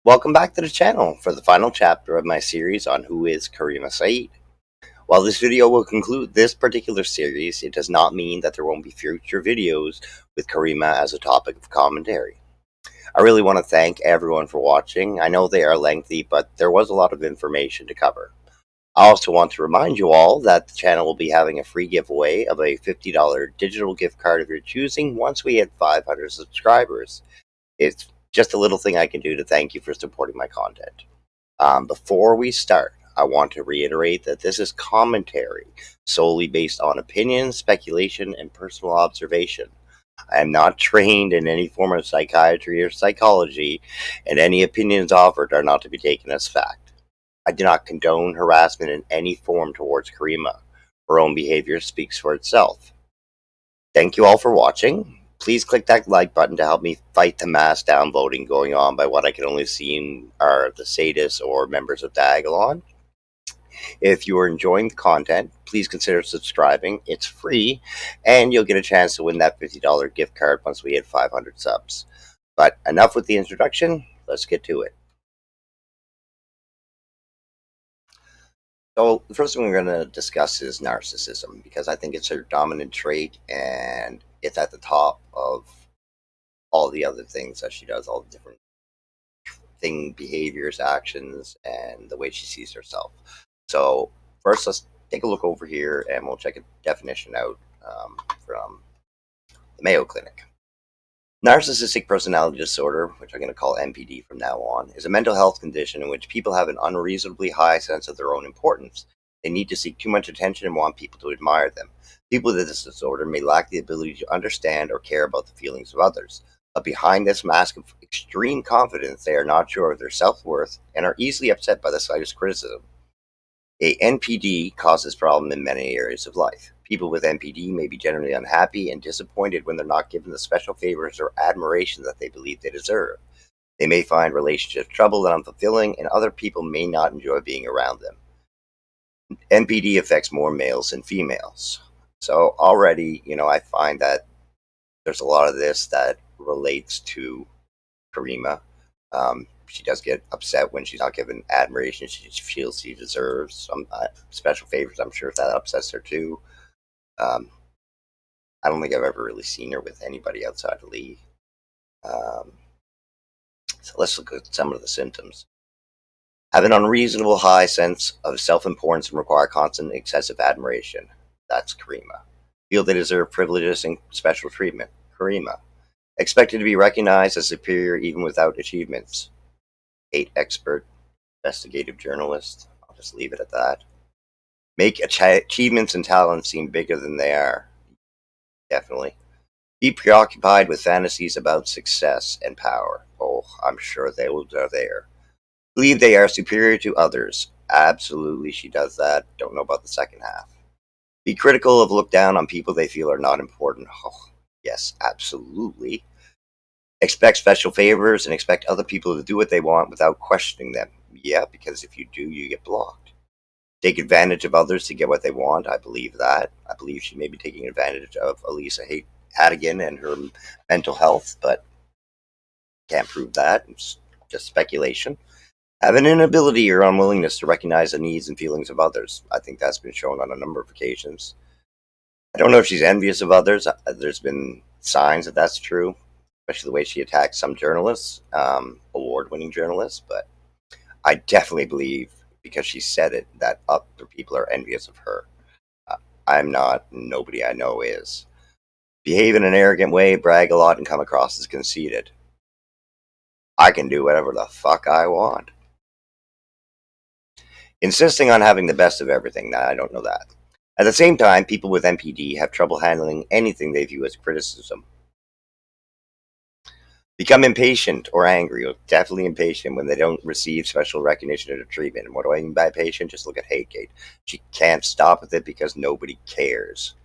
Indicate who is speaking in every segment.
Speaker 1: Welcome back to the channel for the final chapter of my series on who is Caryma Sa'd. While this video will conclude this particular series, it does not mean that there won't be future videos with Caryma as a topic of commentary. I really want to thank everyone for watching. I know they are lengthy, but there was a lot of information to cover. I also want to remind you all that the channel will be having a free giveaway of a $50 digital gift card of your choosing once we hit 500 subscribers. It's just a little thing I can do to thank you for supporting my content. Before we start, I want to reiterate that this is commentary solely based on opinion, speculation, and personal observation. I am not trained in any form of psychiatry or psychology, and any opinions offered are not to be taken as fact. I do not condone harassment in any form towards Caryma. Her own behavior speaks for itself. Thank you all for watching. Please click that like button to help me fight the mass downvoting going on by what I can only assume are the sadists or members of Diagolon. If you are enjoying the content, please consider subscribing. It's free, and you'll get a chance to win that $50 gift card once we hit 500 subs. But enough with the introduction, let's get to it. So the first thing we're going to discuss is narcissism, because I think it's her dominant trait, and it's at the top of all the other things that she does, all the different behaviors, actions, and the way she sees herself. So first, let's take a look over here, and we'll check a definition out from the Mayo Clinic. Narcissistic personality disorder, which I'm going to call NPD from now on, is a mental health condition in which people have an unreasonably high sense of their own importance. They need to seek too much attention and want people to admire them. People with this disorder may lack the ability to understand or care about the feelings of others. But behind this mask of extreme confidence, they are not sure of their self-worth and are easily upset by the slightest criticism. A NPD causes problems in many areas of life. People with NPD may be generally unhappy and disappointed when they're not given the special favors or admiration that they believe they deserve. They may find relationships troubled and unfulfilling, and other people may not enjoy being around them. NPD affects more males than females. So already, I find that there's a lot of this that relates to Caryma. She does get upset when she's not given admiration she feels she deserves. Some special favors, I'm sure that upsets her too. Um, I don't think I've ever really seen her with anybody outside of Lee. Um, so let's look at some of the symptoms. Have an unreasonable high sense of self-importance and require constant excessive admiration. That's Caryma. Feel they deserve privileges and special treatment. Caryma. Expected to be recognized as superior even without achievements. Hate expert, investigative journalist. I'll just leave it at that. Make achievements and talents seem bigger than they are. Definitely. Be preoccupied with fantasies about success and power. Oh, I'm sure they are there. Believe they are superior to others. Absolutely, she does that. Don't know about the second half. Be critical of look down on people they feel are not important. Oh, yes, absolutely. Expect special favors and expect other people to do what they want without questioning them. Yeah, because if you do, you get blocked. Take advantage of others to get what they want. I believe that. I believe she may be taking advantage of Elisa Hadigan and her mental health, but can't prove that. It's just speculation. Have an inability or unwillingness to recognize the needs and feelings of others. I think that's been shown on a number of occasions. I don't know if she's envious of others. There's been signs that that's true, especially the way she attacks some journalists, award-winning journalists. But I definitely believe, because she said it, that other people are envious of her. I'm not. Nobody I know is. Behave in an arrogant way, brag a lot, and come across as conceited. I can do whatever the fuck I want. Insisting on having the best of everything. Nah, I don't know that. At the same time, people with NPD have trouble handling anything they view as criticism. Become impatient or angry, or definitely impatient when they don't receive special recognition or treatment. And what do I mean by patient? Just look at Hategate. She can't stop with it because nobody cares.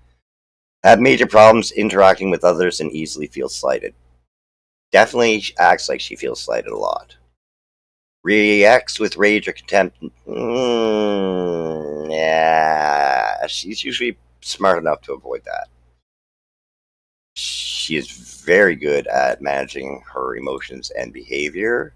Speaker 1: Have major problems interacting with others and easily feel slighted. Definitely acts like she feels slighted a lot. Reacts with rage or contempt. Yeah, she's usually smart enough to avoid that. She is very good at managing her emotions and behavior.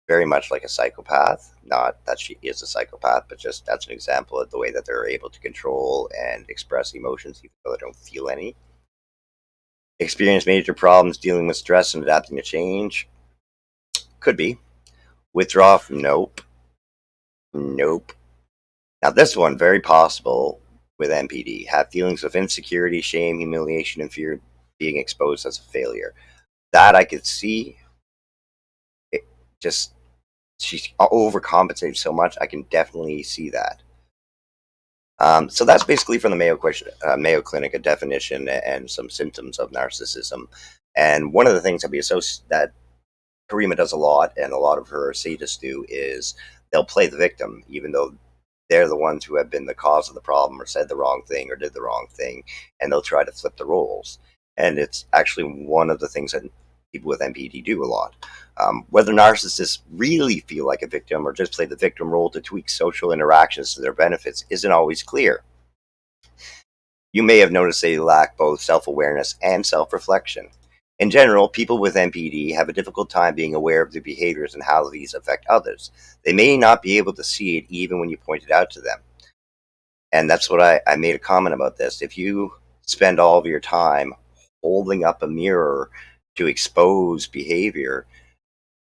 Speaker 1: very much like a psychopath. Not that she is a psychopath, but just that's an example of the way that they're able to control and express emotions even though they don't feel any. Experience major problems dealing with stress and adapting to change. Could be. Withdraw from nope. Nope. Now this one, very possible with NPD. Have feelings of insecurity, shame, humiliation, and fear of being exposed as a failure. That I could see. It just she's overcompensated so much. I can definitely see that. So that's basically from the Mayo Clinic, a definition and some symptoms of narcissism. And one of the things that Caryma does a lot, and a lot of her sadists do, is they'll play the victim, even though they're the ones who have been the cause of the problem or said the wrong thing or did the wrong thing, and they'll try to flip the roles. And it's actually one of the things that people with MPD do a lot. Whether narcissists really feel like a victim or just play the victim role to tweak social interactions to their benefits isn't always clear. You may have noticed they lack both self awareness and self reflection. In general, people with MPD have a difficult time being aware of their behaviors and how these affect others. They may not be able to see it even when you point it out to them. And that's what I made a comment about this. If you spend all of your time holding up a mirror to expose behavior,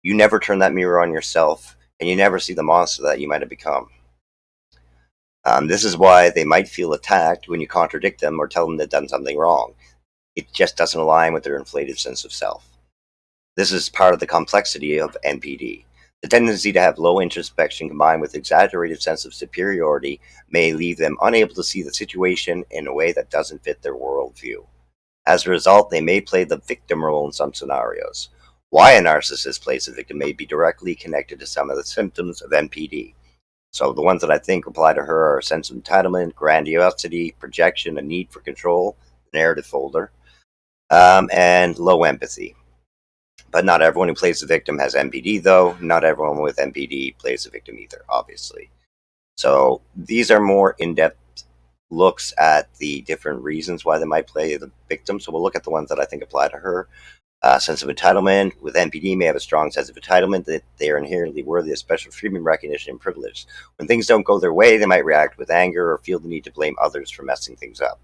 Speaker 1: you never turn that mirror on yourself and you never see the monster that you might have become. This is why they might feel attacked when you contradict them or tell them they've done something wrong. It just doesn't align with their inflated sense of self. This is part of the complexity of NPD. The tendency to have low introspection combined with exaggerated sense of superiority may leave them unable to see the situation in a way that doesn't fit their worldview. As a result, they may play the victim role in some scenarios. Why a narcissist plays the victim may be directly connected to some of the symptoms of NPD. So the ones that I think apply to her are a sense of entitlement, grandiosity, projection, a need for control, narrative folder, and low empathy. But not everyone who plays the victim has MPD, though. Not everyone with MPD plays the victim either, obviously. So these are more in-depth looks at the different reasons why they might play the victim. So we'll look at the ones that I think apply to her. Sense of entitlement. With NPD may have a strong sense of entitlement that they are inherently worthy of special treatment, recognition, and privilege. When things don't go their way, they might react with anger or feel the need to blame others for messing things up.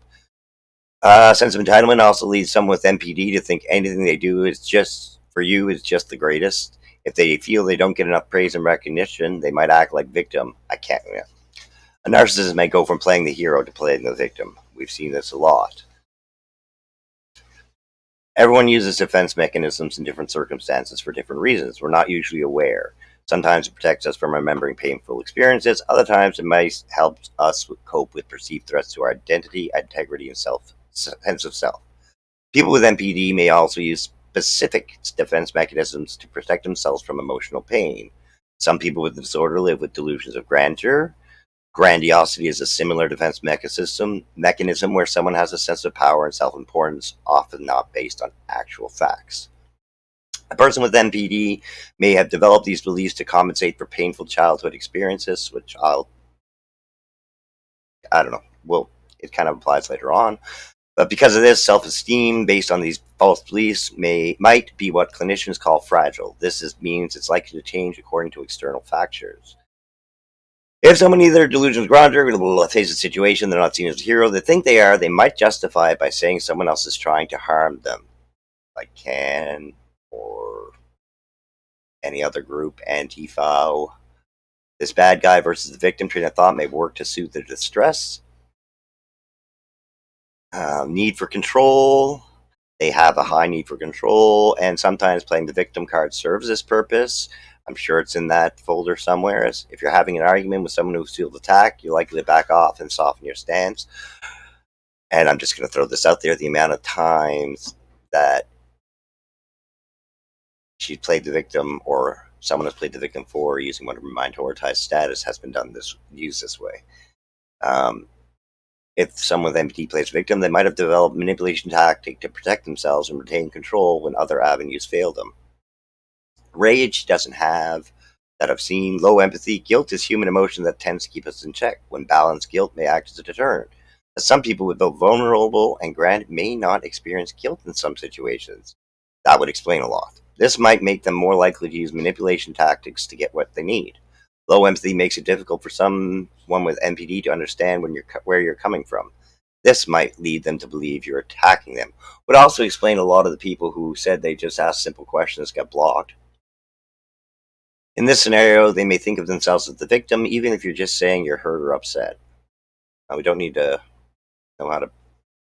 Speaker 1: Sense of entitlement also leads someone with NPD to think anything they do is just for you is just the greatest. If they feel they don't get enough praise and recognition, they might act like victim. I can't. Yeah. A narcissist may go from playing the hero to playing the victim. We've seen this a lot. Everyone uses defense mechanisms in different circumstances for different reasons. We're not usually aware. Sometimes it protects us from remembering painful experiences. Other times it might help us cope with perceived threats to our identity, integrity, and sense of self. People with NPD may also use specific defense mechanisms to protect themselves from emotional pain. Some people with the disorder live with delusions of grandeur. Grandiosity is a similar defense mechanism where someone has a sense of power and self-importance, often not based on actual facts. A person with NPD may have developed these beliefs to compensate for painful childhood experiences, which I don't know, well, it kind of applies later on. But because of this, self-esteem based on these false beliefs might be what clinicians call fragile. Means it's likely to change according to external factors. If someone either delusions grandeur will face a situation they're not seen as a hero they think they are, they might justify it by saying someone else is trying to harm them, like CAN or any other group, Antifa. This bad guy versus the victim train of thought may work to soothe their distress. Need for control. They have a high need for control, and sometimes playing the victim card serves this purpose. I'm sure it's in that folder somewhere. If you're having an argument with someone who feels attacked, you're likely to back off and soften your stance. And I'm just going to throw this out there. The amount of times that she played the victim or someone has played the victim for using one of her minoritized status has been used this way. If someone with MPD plays victim, they might have developed manipulation tactic to protect themselves and retain control when other avenues fail them. Rage doesn't have that I've seen. Low empathy. Guilt is human emotion that tends to keep us in check. When balanced, guilt may act as a deterrent. As some people with both vulnerable and grand may not experience guilt in some situations. That would explain a lot. This might make them more likely to use manipulation tactics to get what they need. Low empathy makes it difficult for someone with NPD to understand where you're coming from. This might lead them to believe you're attacking them. Would also explain a lot of the people who said they just asked simple questions got blocked. In this scenario, they may think of themselves as the victim, even if you're just saying you're hurt or upset. Now, we don't need to know how to.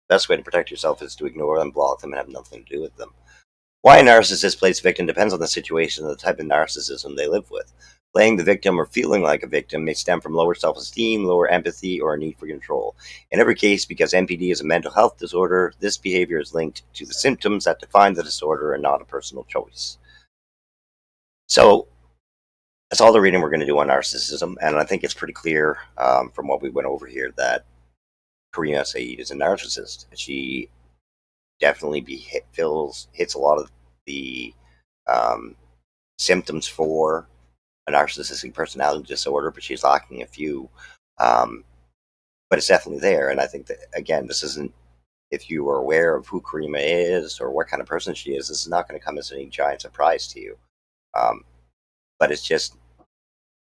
Speaker 1: Best way to protect yourself is to ignore them, block them, and have nothing to do with them. Why a narcissist plays victim depends on the situation and the type of narcissism they live with. Playing the victim or feeling like a victim may stem from lower self-esteem, lower empathy, or a need for control. In every case, because NPD is a mental health disorder, this behavior is linked to the symptoms that define the disorder and not a personal choice. So that's all the reading we're going to do on narcissism, and I think it's pretty clear from what we went over here that Caryma Sa'd is a narcissist. She definitely hits a lot of the um, symptoms for a narcissistic personality disorder, but she's lacking a few. Um, but it's definitely there, and I think that again, this isn't. If you are aware of who Caryma is or what kind of person she is, this is not going to come as any giant surprise to you. Um, but it's just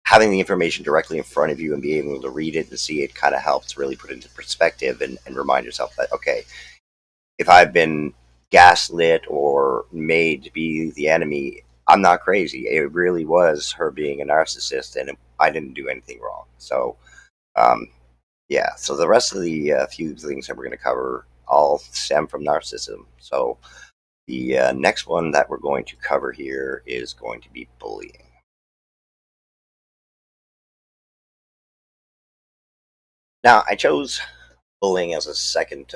Speaker 1: having the information directly in front of you and being able to read it and see it kind of helps really put it into perspective and remind yourself that, okay, if I've been gaslit or made to be the enemy, I'm not crazy. It really was her being a narcissist, and I didn't do anything wrong. So, um, yeah. So the rest of the few things that we're going to cover all stem from narcissism. So the next one that we're going to cover here is going to be bullying. Now, I chose bullying as a second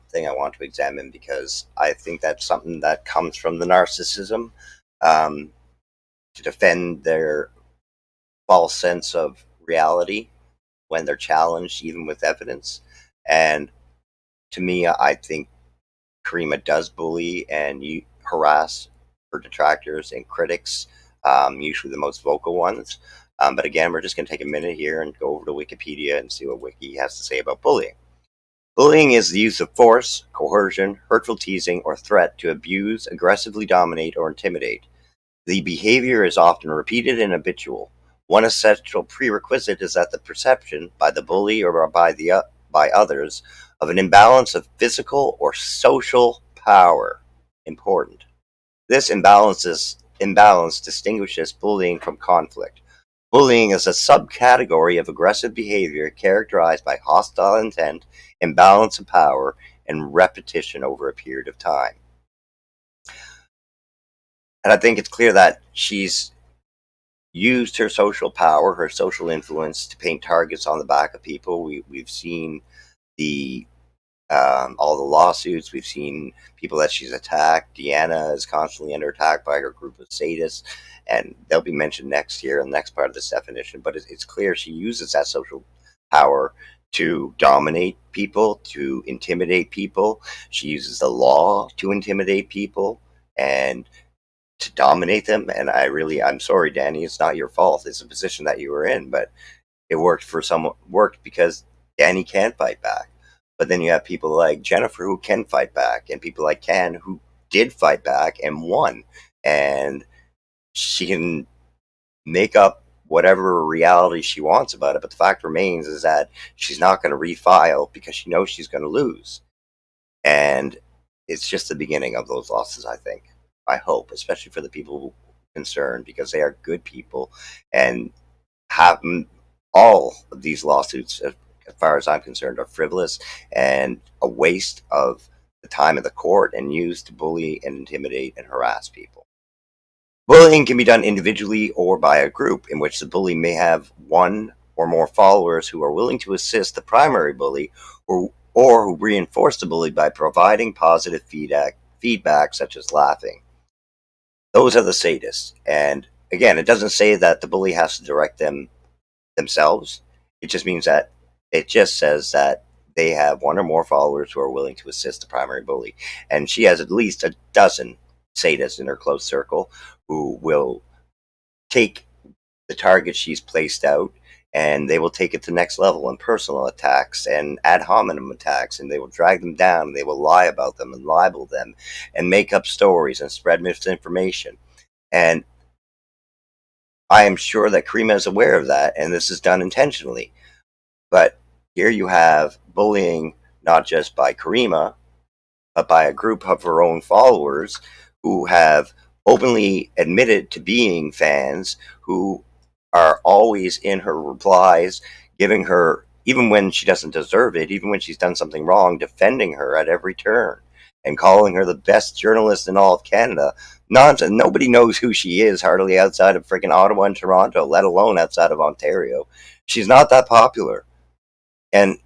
Speaker 1: thing I want to examine because I think that's something that comes from the narcissism. Um, to defend their false sense of reality when they're challenged, even with evidence. And to me, I think Caryma does bully and harass her detractors and critics, usually the most vocal ones. But again, we're just going to take a minute here and go over to Wikipedia and see what Wiki has to say about bullying. Bullying is the use of force, coercion, hurtful teasing, or threat to abuse, aggressively dominate, or intimidate. The behavior is often repeated and habitual. One essential prerequisite is that the perception by the bully or by others of an imbalance of physical or social power. Important. This imbalance distinguishes bullying from conflict. Bullying is a subcategory of aggressive behavior characterized by hostile intent, imbalance of power, and repetition over a period of time. And I think it's clear that she's used her social power, her social influence to paint targets on the back of people. We've seen the all the lawsuits. We've seen people that she's attacked. Deanna is constantly under attack by her group of sadists, and they'll be mentioned next year in the next part of this definition. But it's clear she uses that social power to dominate people, to intimidate people. She uses the law to intimidate people and to dominate them. And I'm sorry, Danny, it's not your fault. It's a position that you were in, but it worked because Danny can fight back. But then you have people like Jennifer who can fight back, and people like Ken who did fight back and won. And she can make up whatever reality she wants about it. But the fact remains is that she's not going to refile because she knows she's going to lose. And it's just the beginning of those losses, I think. I hope, especially for the people concerned, because they are good people and have all of these lawsuits, as far as I'm concerned, are frivolous and a waste of the time of the court and used to bully and intimidate and harass people. Bullying can be done individually or by a group in which the bully may have one or more followers who are willing to assist the primary bully or who reinforce the bully by providing positive feedback such as laughing. Those are the sadists. And again, it doesn't say that the bully has to direct them themselves. It just says that they have one or more followers who are willing to assist the primary bully. And she has at least a dozen sadists in her close circle who will take the target she's placed out, and they will take it to the next level in personal attacks and ad hominem attacks, and they will drag them down, and they will lie about them and libel them and make up stories and spread misinformation. And I am sure that Caryma is aware of that, and this is done intentionally. But here you have bullying not just by Caryma, but by a group of her own followers who have openly admitted to being fans, who are always in her replies, giving her, even when she doesn't deserve it, even when she's done something wrong, defending her at every turn and calling her the best journalist in all of Canada. Nonsense. Nobody knows who she is, hardly outside of freaking Ottawa and Toronto, let alone outside of Ontario. She's not that popular. And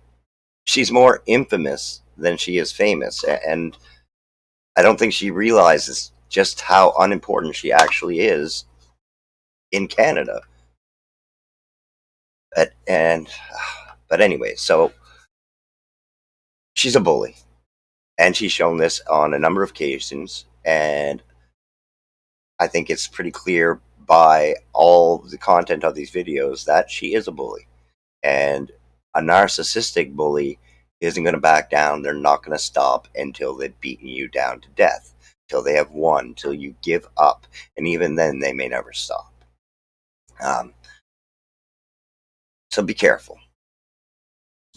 Speaker 1: she's more infamous than she is famous. And I don't think she realizes just how unimportant she actually is in Canada. But anyway, so she's a bully, and she's shown this on a number of occasions, and I think it's pretty clear by all the content of these videos that she is a bully. And a narcissistic bully isn't going to back down. They're not going to stop until they've beaten you down to death, till they have won, till you give up. And even then, they may never stop. So be careful.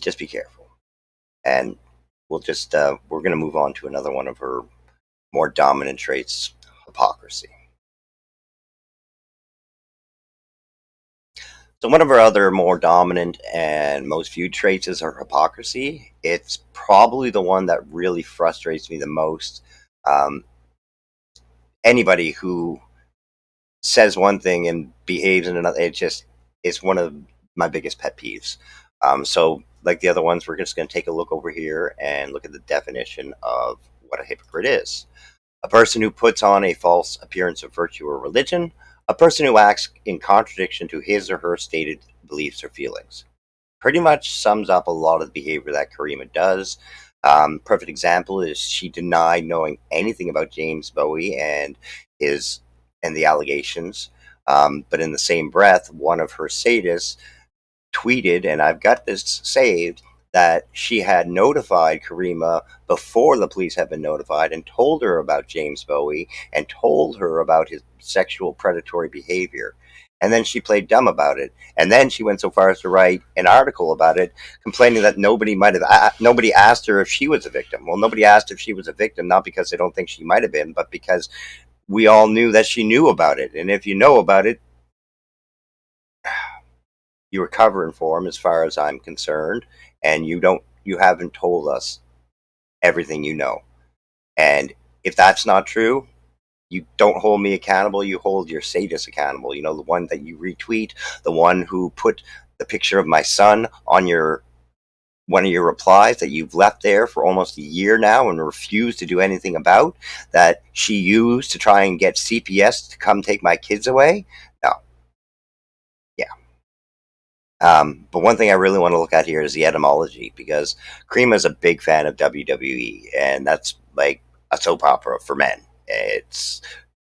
Speaker 1: Just be careful. And we're going to move on to another one of her more dominant traits, hypocrisy. So one of her other more dominant and most viewed traits is her hypocrisy. It's probably the one that really frustrates me the most. Anybody who says one thing and behaves in another, it's one of my biggest pet peeves. So like the other ones, we're just going to take a look over here and look at the definition of what a hypocrite is. A person who puts on a false appearance of virtue or religion, a person who acts in contradiction to his or her stated beliefs or feelings. Pretty much sums up a lot of the behavior that Caryma does. Perfect example is she denied knowing anything about James Bowie and the allegations. But in the same breath, one of her sadists tweeted, and I've got this saved, that she had notified Caryma before the police had been notified and told her about James Bowie and told her about his sexual predatory behavior. And then she played dumb about it. And then she went so far as to write an article about it, complaining that nobody asked her if she was a victim. Well, nobody asked if she was a victim, not because they don't think she might have been, but because we all knew that she knew about it. And if you know about it, you were covering for him, as far as I'm concerned, and you haven't told us everything you know. And if that's not true, you don't hold me accountable, you hold your sadist accountable. You know, the one that you retweet, the one who put the picture of my son on one of your replies that you've left there for almost a year now and refused to do anything about, that she used to try and get CPS to come take my kids away. No. Yeah. But one thing I really want to look at here is the etymology, because Caryma is a big fan of WWE, and that's like a soap opera for men. It's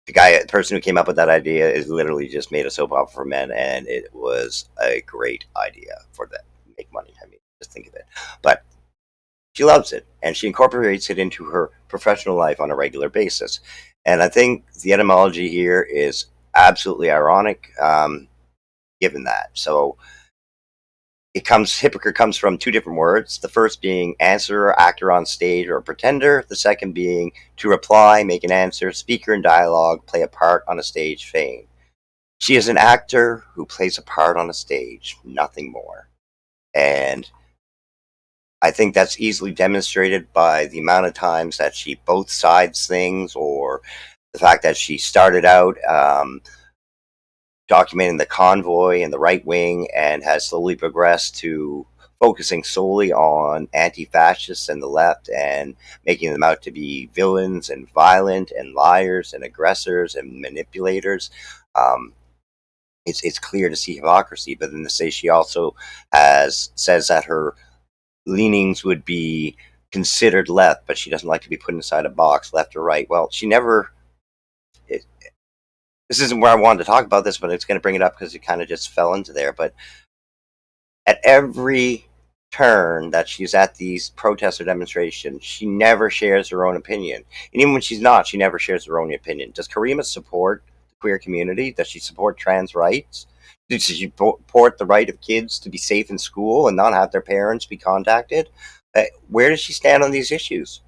Speaker 1: the person who came up with that idea is literally just made a soap opera for men, and it was a great idea for them to make money. I mean, just think of it. But she loves it, and she incorporates it into her professional life on a regular basis. And I think the etymology here is absolutely ironic, given that. So hypocrite comes from two different words. The first being answerer, actor on stage, or pretender. The second being to reply, make an answer, speaker in dialogue, play a part on a stage, fame. She is an actor who plays a part on a stage, nothing more. And I think that's easily demonstrated by the amount of times that she both sides things, or the fact that she started out documenting the convoy and the right wing, and has slowly progressed to focusing solely on anti-fascists and the left, and making them out to be villains and violent and liars and aggressors and manipulators. It's clear to see hypocrisy. But then to say she also says that her leanings would be considered left, but she doesn't like to be put inside a box, left or right. Well, she never. this isn't where I wanted to talk about this, but it's going to bring it up because it kind of just fell into there. But at every turn that she's at these protests or demonstrations, she never shares her own opinion. And even when she's not, she never shares her own opinion. Does Caryma support the queer community? Does she support trans rights? Does she support the right of kids to be safe in school and not have their parents be contacted? Where does she stand on these issues?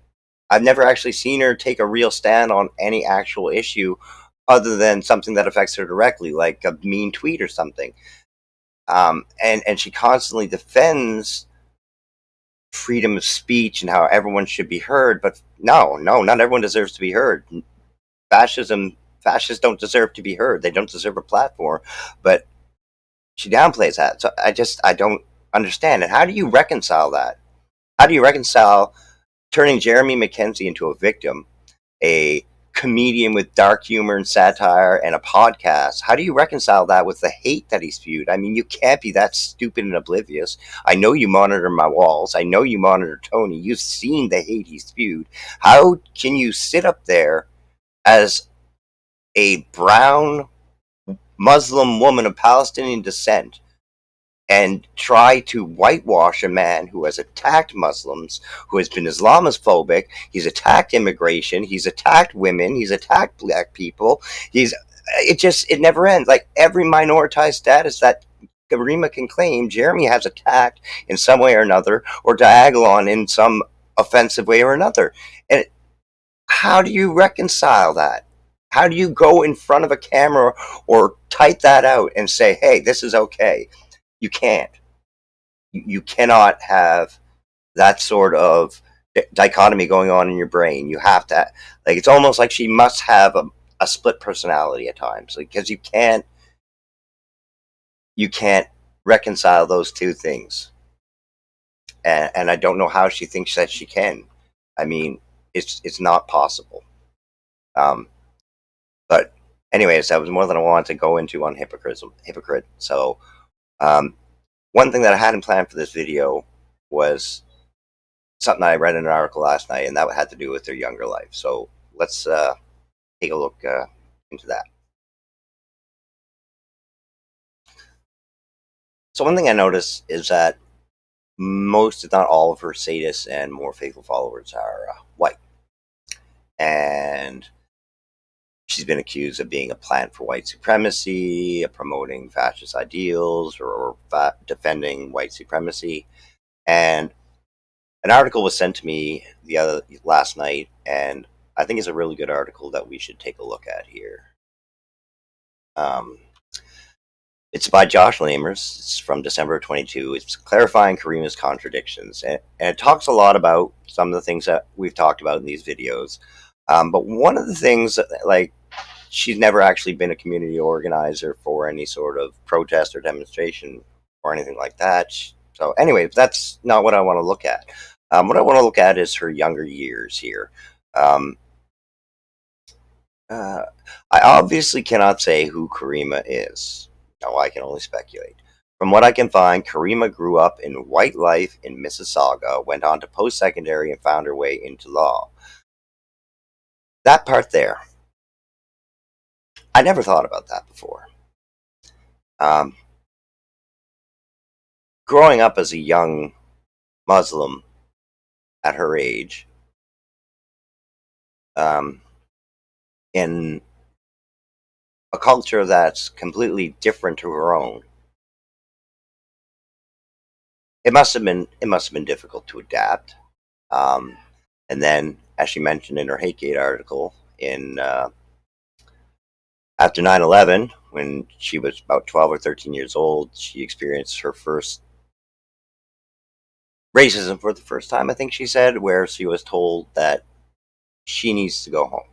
Speaker 1: I've never actually seen her take a real stand on any actual issue other than something that affects her directly, like a mean tweet or something. And she constantly defends freedom of speech and how everyone should be heard. But no, not everyone deserves to be heard. Fascists don't deserve to be heard. They don't deserve a platform. But she downplays that. So I don't understand. And how do you reconcile that? How do you reconcile turning Jeremy McKenzie into a victim, a comedian with dark humor and satire and a podcast? How do you reconcile that with the hate that he's spewed? I mean, you can't be that stupid and oblivious. I know you monitor my walls. I know you monitor Tony. You've seen the hate he's spewed. How can you sit up there as a brown Muslim woman of Palestinian descent and try to whitewash a man who has attacked Muslims, who has been Islamophobic? He's attacked immigration, he's attacked women, he's attacked black people. It never ends. Like every minoritized status that Caryma can claim, Jeremy has attacked in some way or another, or diagonal on in some offensive way or another. And how do you reconcile that? How do you go in front of a camera or type that out and say, hey, this is okay? You can't. You cannot have that sort of dichotomy going on in your brain. You have to, like, it's almost like she must have a split personality at times, because you can't reconcile those two things. And I don't know how she thinks that she can. I mean, it's not possible. Um, but anyways, that was more than I wanted to go into on hypocrite. So one thing that I hadn't planned for this video was something I read in an article last night, and that had to do with their younger life. So let's take a look into that. So one thing I noticed is that most, if not all, of her sadists and more faithful followers are white, and she's been accused of being a plant for white supremacy, of promoting fascist ideals, or defending white supremacy. And an article was sent to me last night, and I think it's a really good article that we should take a look at here. It's by Josh Lamers. It's from December 22. It's clarifying Caryma's contradictions, and it talks a lot about some of the things that we've talked about in these videos. But one of the things, like, she's never actually been a community organizer for any sort of protest or demonstration or anything like that. So anyway, that's not what I want to look at. What I want to look at is her younger years here. I obviously cannot say who Caryma is. No, I can only speculate. From what I can find, Caryma grew up in white life in Mississauga, went on to post-secondary, and found her way into law. That part there, I never thought about that before. Growing up as a young Muslim at her age, in a culture that's completely different to her own, it must have been difficult to adapt. And then, as she mentioned in her Hategate article, after 9/11, when she was about 12 or 13 years old, she experienced her first racism for the first time, I think she said, where she was told that she needs to go home.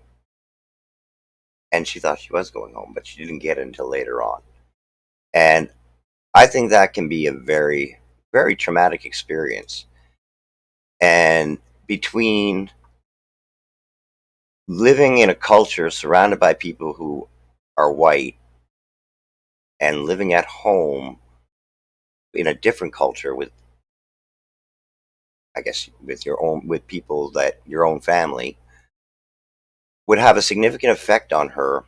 Speaker 1: And she thought she was going home, but she didn't get it until later on. And I think that can be a very, very traumatic experience. And between living in a culture surrounded by people who are white and living at home in a different culture with, I guess, with people that your own family, would have a significant effect on her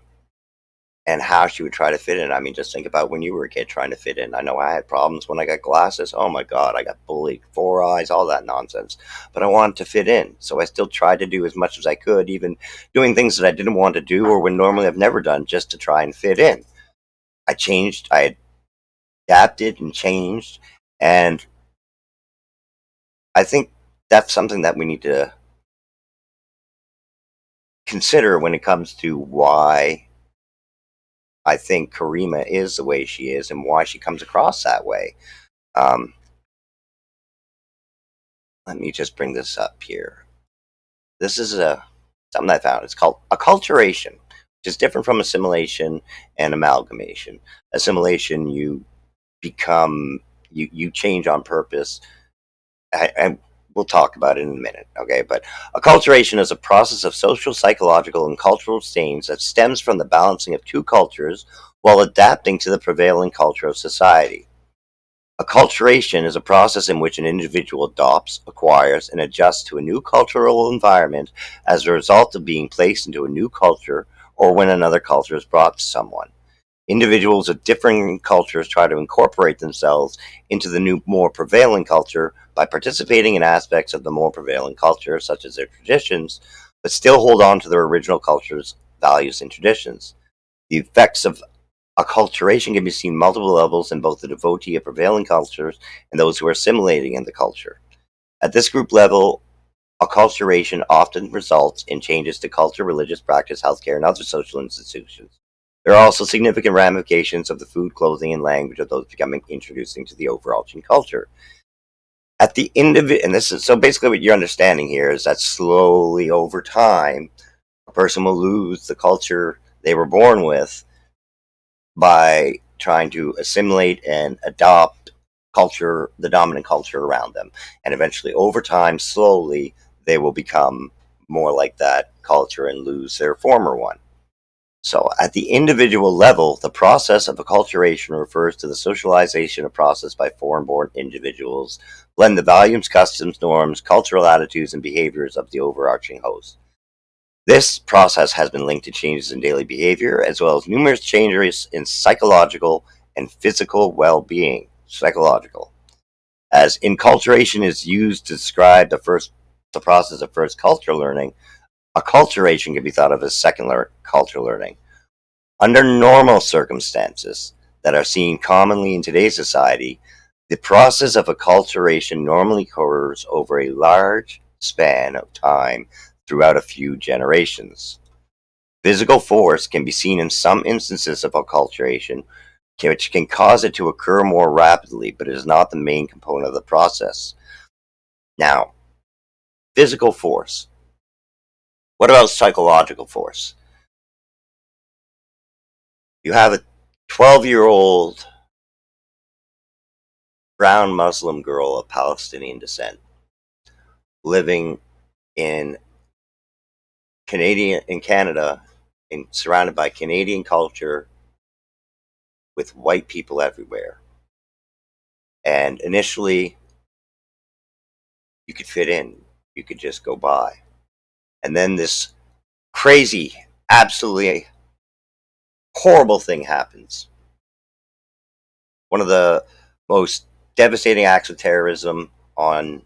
Speaker 1: and how she would try to fit in. I mean, just think about when you were a kid trying to fit in. I know I had problems when I got glasses. Oh my God, I got bullied, four eyes, all that nonsense. But I wanted to fit in. So I still tried to do as much as I could, even doing things that I didn't want to do or would normally have never done just to try and fit in. I changed, I adapted and changed. And I think that's something that we need to consider when it comes to why I think Caryma is the way she is and why she comes across that way. Um, Let me just bring this up here. This is something I found. It's called acculturation, which is different from assimilation and amalgamation. Assimilation, you become, you change on purpose. And we'll talk about it in a minute, okay? But acculturation is a process of social, psychological, and cultural change that stems from the balancing of two cultures while adapting to the prevailing culture of society. Acculturation is a process in which an individual adopts, acquires, and adjusts to a new cultural environment as a result of being placed into a new culture or when another culture is brought to someone. Individuals of differing cultures try to incorporate themselves into the new, more prevailing culture by participating in aspects of the more prevailing culture, such as their traditions, but still hold on to their original culture's values and traditions. The effects of acculturation can be seen multiple levels in both the devotee of prevailing cultures and those who are assimilating in the culture. At this group level, acculturation often results in changes to culture, religious practice, healthcare, and other social institutions. There are also significant ramifications of the food, clothing, and language of those becoming introduced into the overarching culture. At the individual, and this is so basically what you're understanding here is that slowly over time, a person will lose the culture they were born with by trying to assimilate and adopt culture, the dominant culture around them. And eventually, over time, slowly, they will become more like that culture and lose their former one. So, at the individual level, the process of acculturation refers to the socialization of process by foreign born individuals, blend the values, customs, norms, cultural attitudes, and behaviors of the overarching host. This process has been linked to changes in daily behavior, as well as numerous changes in psychological and physical well being. Psychological. As enculturation is used to describe the process of first culture learning, acculturation can be thought of as second culture learning. Under normal circumstances that are seen commonly in today's society, the process of acculturation normally occurs over a large span of time throughout a few generations. Physical force can be seen in some instances of acculturation, which can cause it to occur more rapidly, but it is not the main component of the process. Now, physical force. What about psychological force? You have a 12-year-old brown Muslim girl of Palestinian descent living in Canada, and surrounded by Canadian culture with white people everywhere. And initially, you could fit in, you could just go by. And then this crazy, absolutely horrible thing happens. One of the most devastating acts of terrorism on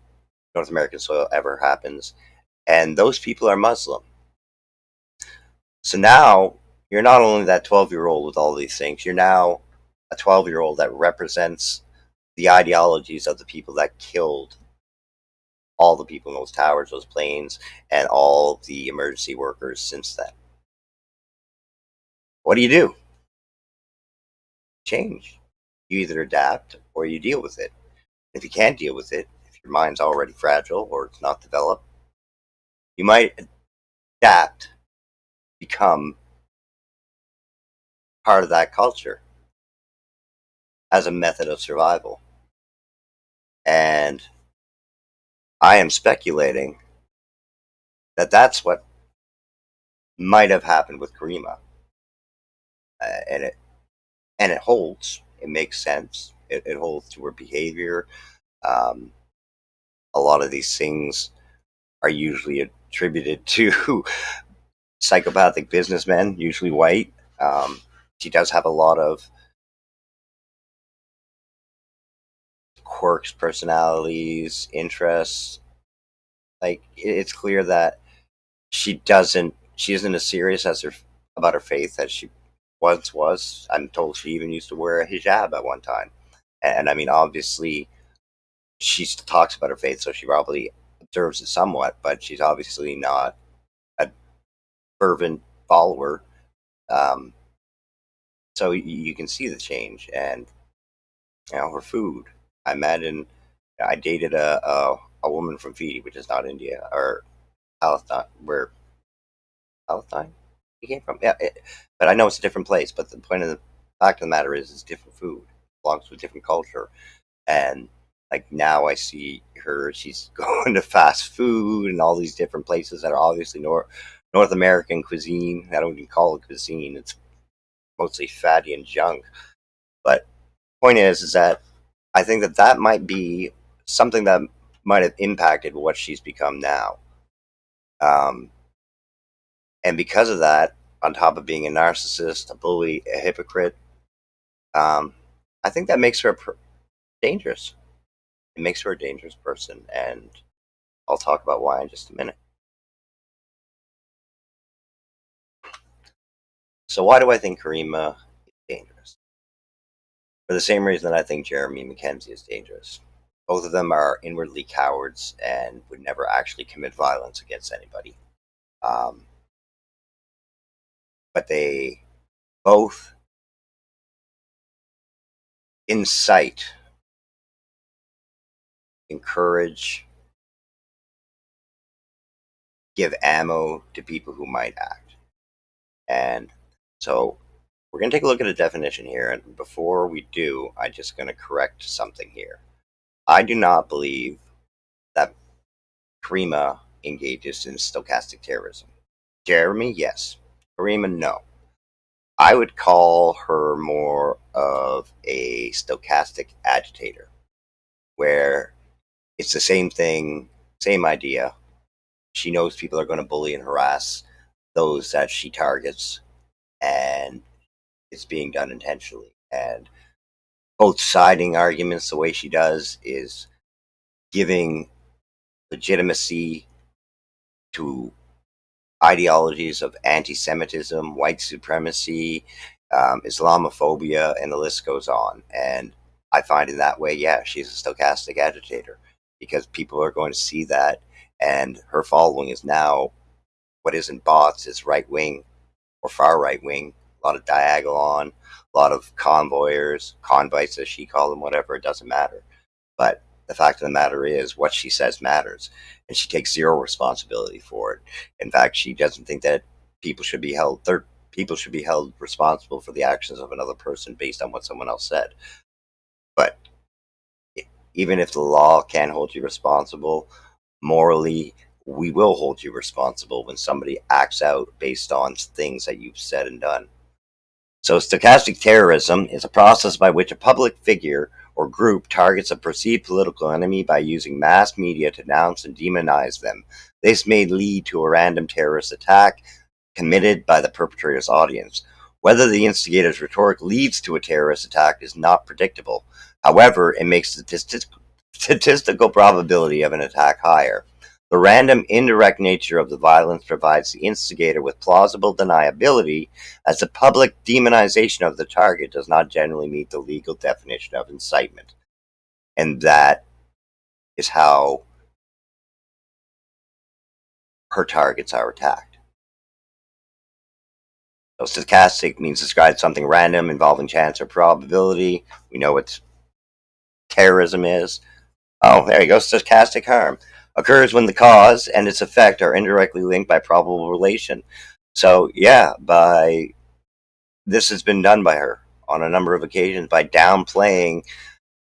Speaker 1: North American soil ever happens. And those people are Muslim. So now you're not only that 12-year-old with all these things, you're now a 12-year-old that represents the ideologies of the people that killed all the people in those towers, those planes, and all the emergency workers since then. What do? Change. You either adapt or you deal with it. If you can't deal with it, if your mind's already fragile or it's not developed, you might adapt, become part of that culture as a method of survival. And I am speculating that that's what might have happened with Caryma. And it holds. It makes sense. It holds to her behavior. Um, a lot of these things are usually attributed to psychopathic businessmen, usually white. She does have a lot of quirks, personalities, interests. Like it's clear that she isn't as serious as her about her faith as she once was. I'm told she even used to wear a hijab at one time. And I mean, obviously, she talks about her faith, so she probably observes it somewhat, but she's obviously not a fervent follower. Um, so you can see the change, and her food. I imagine I dated a woman from Fiji, which is not India or Palestine, where Palestine he came from. Yeah, but I know it's a different place. But the point of the fact of the matter is, it's different food, belongs to a different culture, and like now I see her, she's going to fast food and all these different places that are obviously North American cuisine. I don't even call it cuisine; it's mostly fatty and junk. But point is that I think that that might be something that might have impacted what she's become now. Um, and because of that, on top of being a narcissist, a bully, a hypocrite, um, I think that makes her dangerous. It makes her a dangerous person, and I'll talk about why in just a minute. So, why do I think Caryma is dangerous? For the same reason that I think Jeremy Mackenzie is dangerous. Both of them are inwardly cowards and would never actually commit violence against anybody. Um, but they both incite, encourage, give ammo to people who might act. And so we're going to take a look at a definition here. And before we do, I'm just going to correct something here. I do not believe that Caryma engages in stochastic terrorism. Jeremy, yes. Caryma, no. I would call her more of a stochastic agitator, where it's the same thing, same idea. She knows people are going to bully and harass those that she targets, and it's being done intentionally. And both siding arguments the way she does is giving legitimacy to ideologies of anti-Semitism, white supremacy, Islamophobia, and the list goes on. And I find in that way, yeah, she's a stochastic agitator because people are going to see that, and her following is now what isn't bots, is right wing or far right wing. A lot of diagolon, a lot of convoyers, convites as she called them, whatever. It doesn't matter. But the fact of the matter is, what she says matters, and she takes zero responsibility for it. In fact, she doesn't think that people should be held third people should be held responsible for the actions of another person based on what someone else said. But even if the law can hold you responsible, morally, we will hold you responsible when somebody acts out based on things that you've said and done. So, stochastic terrorism is a process by which a public figure or group targets a perceived political enemy by using mass media to denounce and demonize them. This may lead to a random terrorist attack committed by the perpetrator's audience. Whether the instigator's rhetoric leads to a terrorist attack is not predictable. However, it makes the statistical probability of an attack higher. The random, indirect nature of the violence provides the instigator with plausible deniability, as the public demonization of the target does not generally meet the legal definition of incitement. And that is how her targets are attacked. So stochastic means describe something random involving chance or probability. We know what terrorism is. Oh, there you go. Stochastic harm occurs when the cause and its effect are indirectly linked by probable relation. So yeah, by this has been done by her on a number of occasions by downplaying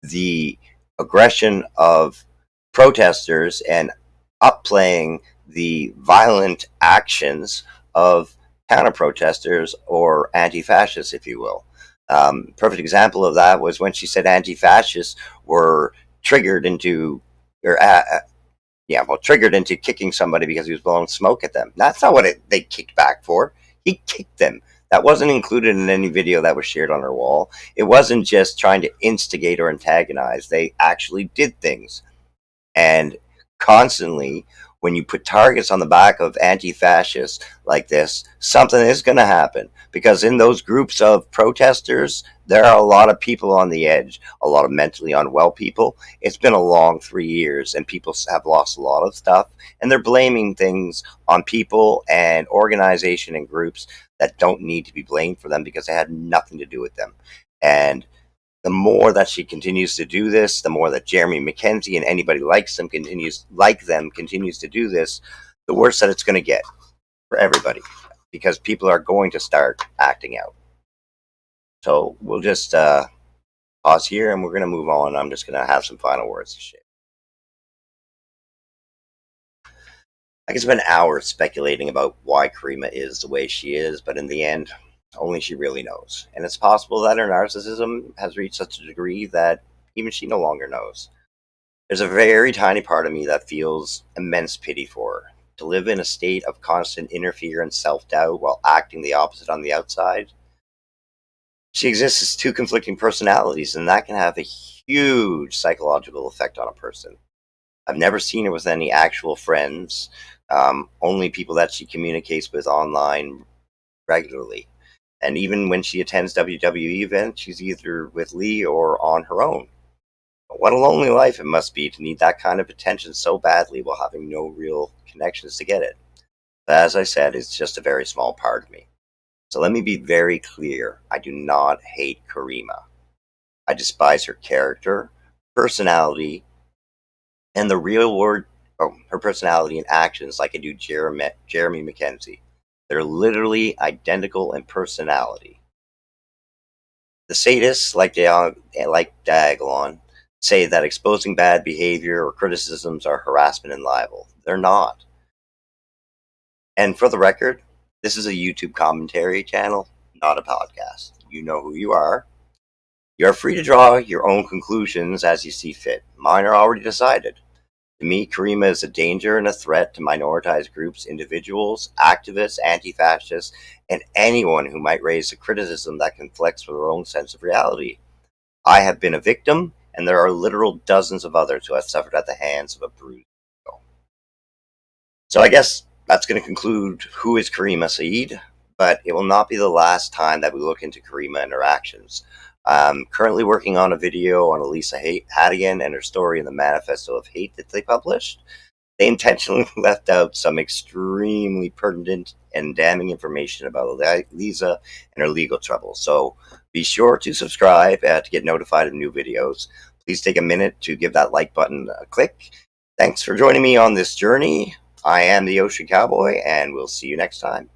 Speaker 1: the aggression of protesters and upplaying the violent actions of counter protesters or anti fascists, if you will. Perfect example of that was when she said anti fascists were triggered into, or triggered into kicking somebody because he was blowing smoke at them. That's not what they kicked back for. He kicked them. That wasn't included in any video that was shared on her wall. It wasn't just trying to instigate or antagonize. They actually did things. And constantly, when you put targets on the back of anti-fascists like this, something is going to happen. Because in those groups of protesters, there are a lot of people on the edge, a lot of mentally unwell people. It's been a long 3 years, and people have lost a lot of stuff. And they're blaming things on people and organization and groups that don't need to be blamed for them because they had nothing to do with them. And the more that she continues to do this, the more that Jeremy Mackenzie and anybody continues to do this, the worse that it's going to get for everybody, because people are going to start acting out. So we'll just pause here, and we're going to move on. I'm just going to have some final words to share. I could spend hours speculating about why Caryma is the way she is, but in the end, only she really knows. And it's possible that her narcissism has reached such a degree that even she no longer knows. There's a very tiny part of me that feels immense pity for her. To live in a state of constant interference, self-doubt, while acting the opposite on the outside. She exists as two conflicting personalities, and that can have a huge psychological effect on a person. I've never seen her with any actual friends, only people that she communicates with online regularly. And even when she attends WWE events, she's either with Lee or on her own. What a lonely life it must be to need that kind of attention so badly while having no real connections to get it. But as I said, it's just a very small part of me. So let me be very clear. I do not hate Caryma. I despise her character, personality, and the real word, her personality and actions like I do Jeremy Mackenzie. They're literally identical in personality. The sadists, like Diagolon, say that exposing bad behavior or criticisms are harassment and libel. They're not. And for the record, this is a YouTube commentary channel, not a podcast. You know who you are. You are free to draw your own conclusions as you see fit. Mine are already decided. To me, Caryma is a danger and a threat to minoritized groups, individuals, activists, anti-fascists, and anyone who might raise a criticism that conflicts with their own sense of reality. I have been a victim, and there are literal dozens of others who have suffered at the hands of a bruised ego. So I guess that's going to conclude who is Caryma Sa'd, but it will not be the last time that we look into Caryma and her actions. I'm currently working on a video on Elisa Hadigan and her story in the Manifesto of Hate that they published. They intentionally left out some extremely pertinent and damning information about Lisa and her legal trouble. So be sure to subscribe to get notified of new videos. Please take a minute to give that like button a click. Thanks for joining me on this journey. I am the Ocean Cowboy, and we'll see you next time.